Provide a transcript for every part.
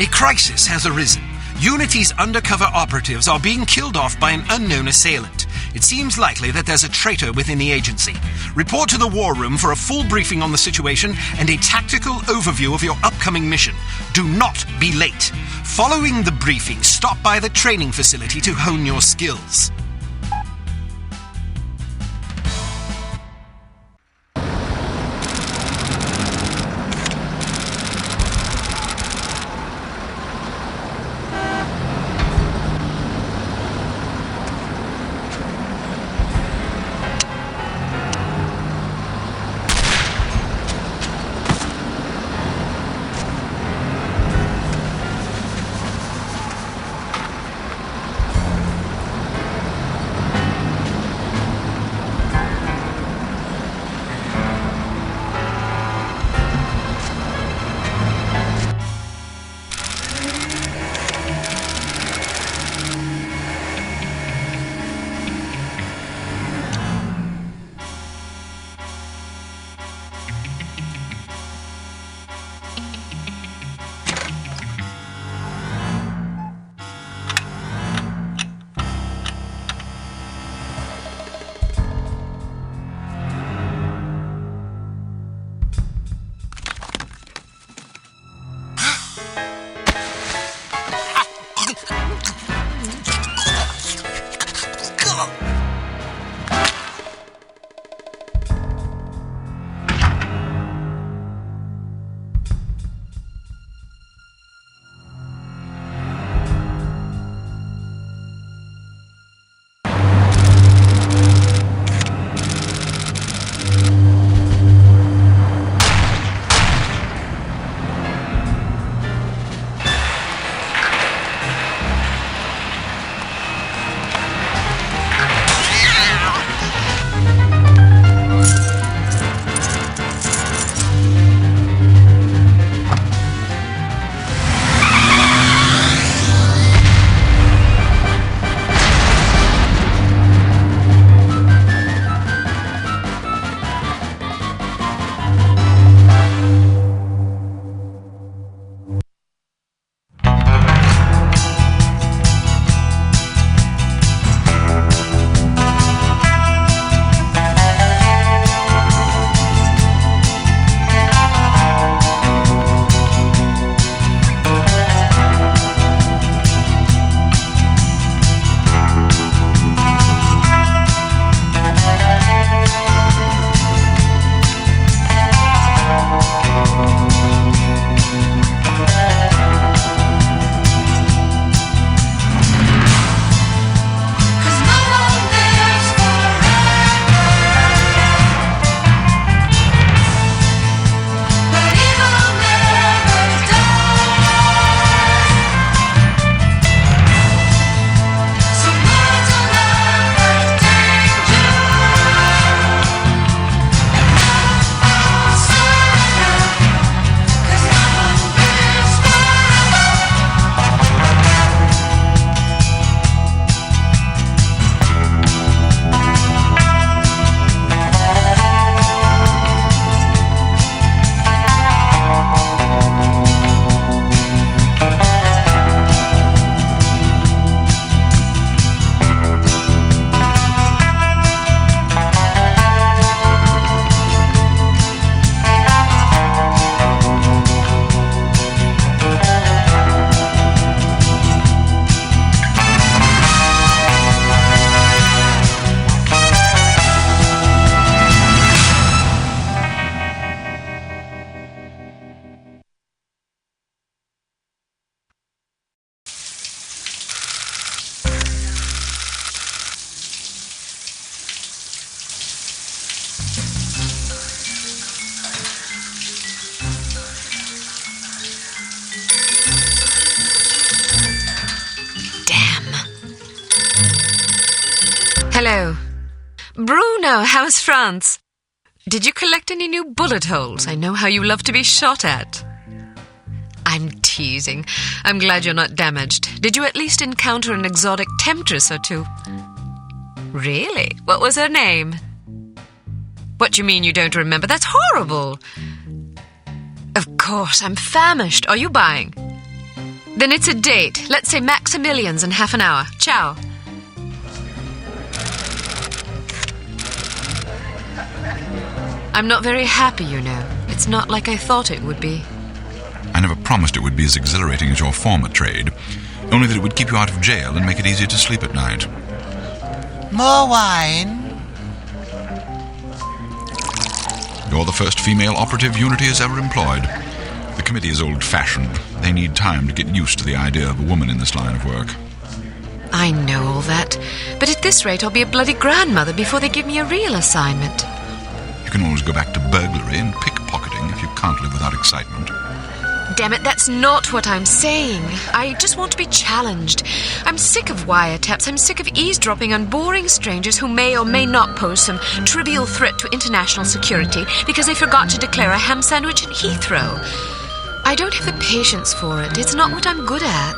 A crisis has arisen. Unity's undercover operatives are being killed off by an unknown assailant. It seems likely that there's a traitor within the agency. Report to the war room for a full briefing on the situation and a tactical overview of your upcoming mission. Do not be late. Following the briefing, stop by the training facility to hone your skills. Hello. Bruno, how's France? Did you collect any new bullet holes? I know how you love to be shot at. I'm teasing. I'm glad you're not damaged. Did you at least encounter an exotic temptress or two? Really? What was her name? What do you mean you don't remember? That's horrible. Of course, I'm famished. Are you buying? Then it's a date. Let's say Maximilian's in half an hour. Ciao. I'm not very happy, you know. It's not like I thought it would be. I never promised it would be as exhilarating as your former trade, only that it would keep you out of jail and make it easier to sleep at night. More wine? You're the first female operative Unity has ever employed. The committee is old-fashioned. They need time to get used to the idea of a woman in this line of work. I know all that, but at this rate I'll be a bloody grandmother before they give me a real assignment. You can always go back to burglary and pickpocketing if you can't live without excitement. Damn it, that's not what I'm saying. I just want to be challenged. I'm sick of wiretaps. I'm sick of eavesdropping on boring strangers who may or may not pose some trivial threat to international security because they forgot to declare a ham sandwich in Heathrow. I don't have the patience for it. It's not what I'm good at.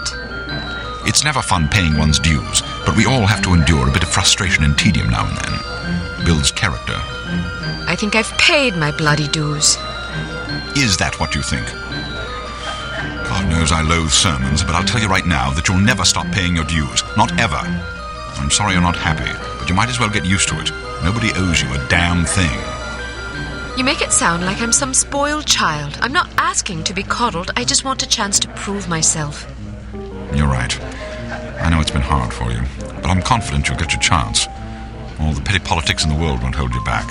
It's never fun paying one's dues, but we all have to endure a bit of frustration and tedium now and then. Builds character. I think I've paid my bloody dues. Is that what you think? God knows I loathe sermons, but I'll tell you right now that you'll never stop paying your dues. Not ever. I'm sorry you're not happy, but you might as well get used to it. Nobody owes you a damn thing. You make it sound like I'm some spoiled child. I'm not asking to be coddled. I just want a chance to prove myself. You're right. I know it's been hard for you, but I'm confident you'll get your chance. All the petty politics in the world won't hold you back.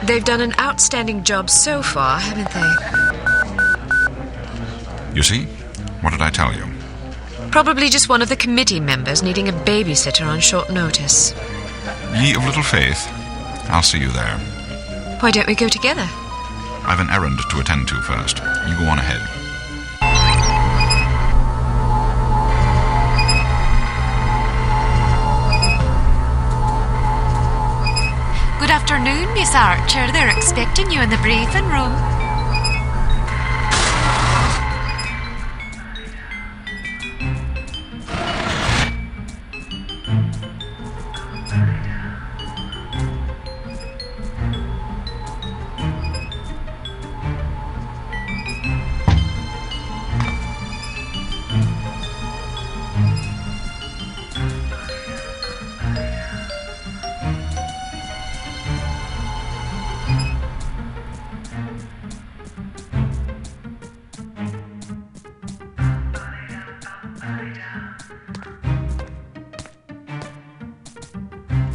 They've done an outstanding job so far, haven't they? You see? What did I tell you? Probably just one of the committee members needing a babysitter on short notice. Ye of little faith. I'll see you there. Why don't we go together? I've an errand to attend to first. You go on ahead. Good afternoon, Miss Archer. They're expecting you in the briefing room.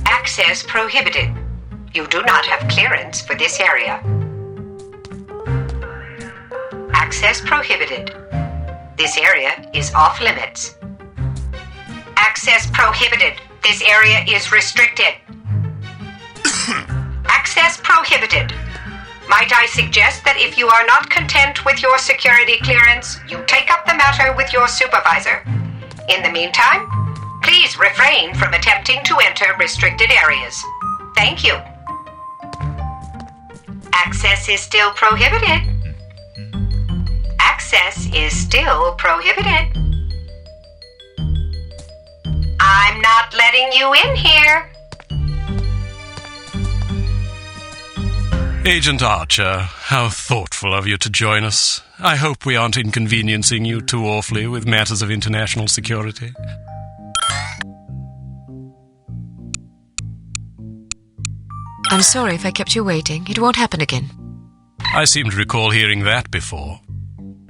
Access prohibited. You do not have clearance for this area. Access prohibited. This area is off limits. Access prohibited. This area is restricted. Access prohibited. Might I suggest that if you are not content with your security clearance, you take up the matter with your supervisor. In the meantime, please refrain from attempting to enter restricted areas. Thank you. Access is still prohibited. Access is still prohibited. I'm not letting you in here. Agent Archer, how thoughtful of you to join us. I hope we aren't inconveniencing you too awfully with matters of international security. I'm sorry if I kept you waiting. It won't happen again. I seem to recall hearing that before.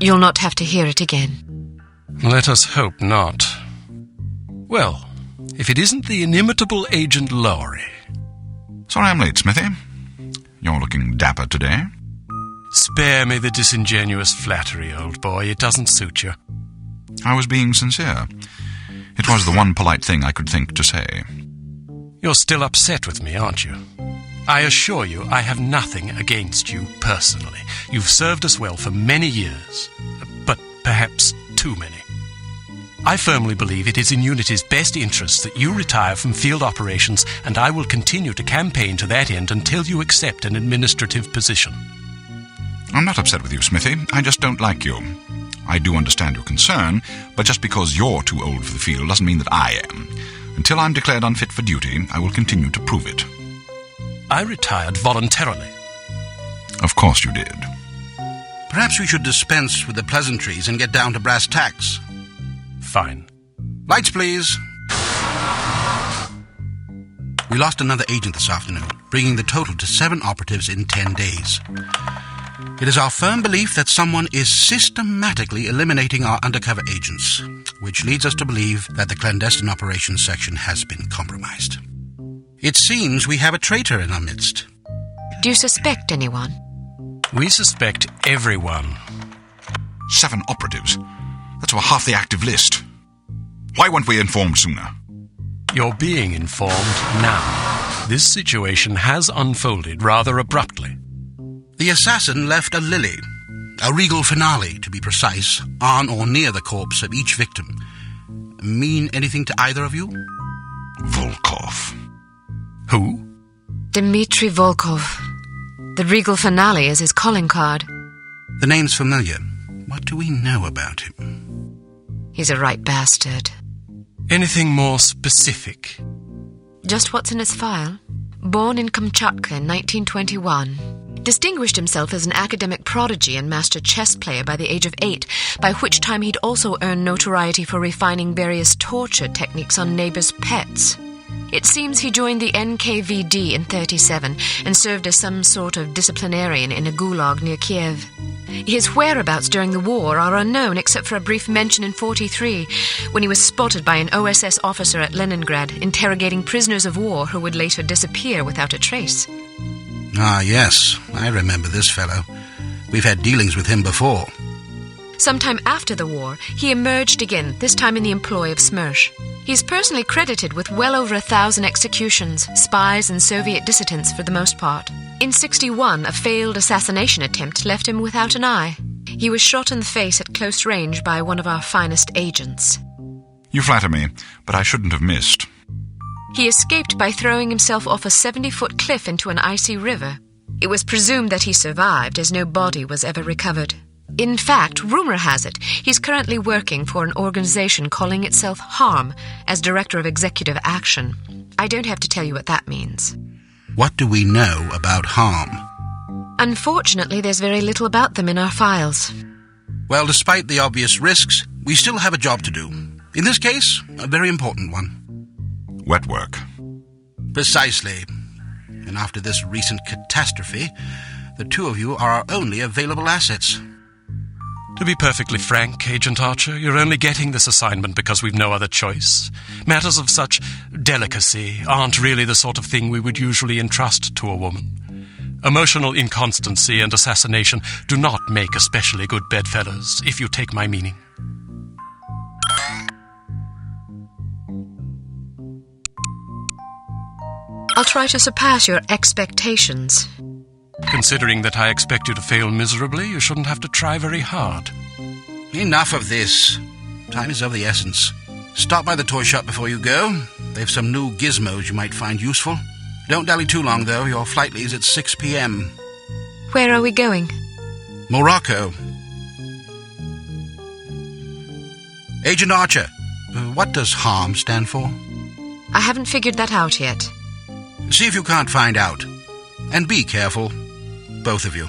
You'll not have to hear it again. Let us hope not. Well, if it isn't the inimitable Agent Lowry. Sorry I'm late, Smithy. You're looking dapper today. Spare me the disingenuous flattery, old boy. It doesn't suit you. I was being sincere. It was the one polite thing I could think to say. You're still upset with me, aren't you? I assure you I have nothing against you personally. You've served us well for many years, but perhaps too many. I firmly believe it is in Unity's best interest that you retire from field operations, and I will continue to campaign to that end until you accept an administrative position. I'm not upset with you, Smithy. I just don't like you. I do understand your concern, but just because you're too old for the field doesn't mean that I am. Until I'm declared unfit for duty, I will continue to prove it. I retired voluntarily. Of course you did. Perhaps we should dispense with the pleasantries and get down to brass tacks. Fine. Lights, please. We lost another agent this afternoon, bringing the total to 7 operatives in 10 days. It is our firm belief that someone is systematically eliminating our undercover agents, which leads us to believe that the clandestine operations section has been compromised. It seems we have a traitor in our midst. Do you suspect anyone? We suspect everyone. 7 operatives. That's over half the active list. Why weren't we informed sooner? You're being informed now. This situation has unfolded rather abruptly. The assassin left a lily, a regal finale, to be precise, on or near the corpse of each victim. Mean anything to either of you? Volkov. Who? Dmitry Volkov. The regal finale is his calling card. The name's familiar. What do we know about him? He's a right bastard. Anything more specific? Just what's in his file. Born in Kamchatka in 1921. Distinguished himself as an academic prodigy and master chess player by the age of 8, by which time he'd also earned notoriety for refining various torture techniques on neighbors' pets. It seems he joined the NKVD in 1937 and served as some sort of disciplinarian in a gulag near Kiev. His whereabouts during the war are unknown except for a brief mention in 1943 when he was spotted by an OSS officer at Leningrad interrogating prisoners of war who would later disappear without a trace. Ah, yes, I remember this fellow. We've had dealings with him before. Sometime after the war, he emerged again, this time in the employ of Smersh. He's personally credited with well over 1,000 executions, spies and Soviet dissidents for the most part. In 1961, a failed assassination attempt left him without an eye. He was shot in the face at close range by one of our finest agents. You flatter me, but I shouldn't have missed. He escaped by throwing himself off a 70-foot cliff into an icy river. It was presumed that he survived, as no body was ever recovered. In fact, rumor has it, he's currently working for an organization calling itself HARM as Director of Executive Action. I don't have to tell you what that means. What do we know about HARM? Unfortunately, there's very little about them in our files. Well, despite the obvious risks, we still have a job to do. In this case, a very important one. Wet work. Precisely. And after this recent catastrophe, the two of you are our only available assets. To be perfectly frank, Agent Archer, you're only getting this assignment because we've no other choice. Matters of such delicacy aren't really the sort of thing we would usually entrust to a woman. Emotional inconstancy and assassination do not make especially good bedfellows, if you take my meaning. I'll try to surpass your expectations. Considering that I expect you to fail miserably, you shouldn't have to try very hard. Enough of this. Time is of the essence. Stop by the toy shop before you go. They've some new gizmos you might find useful. Don't dally too long, though. Your flight leaves at 6 p.m. Where are we going? Morocco. Agent Archer, what does HARM stand for? I haven't figured that out yet. See if you can't find out. And be careful, both of you.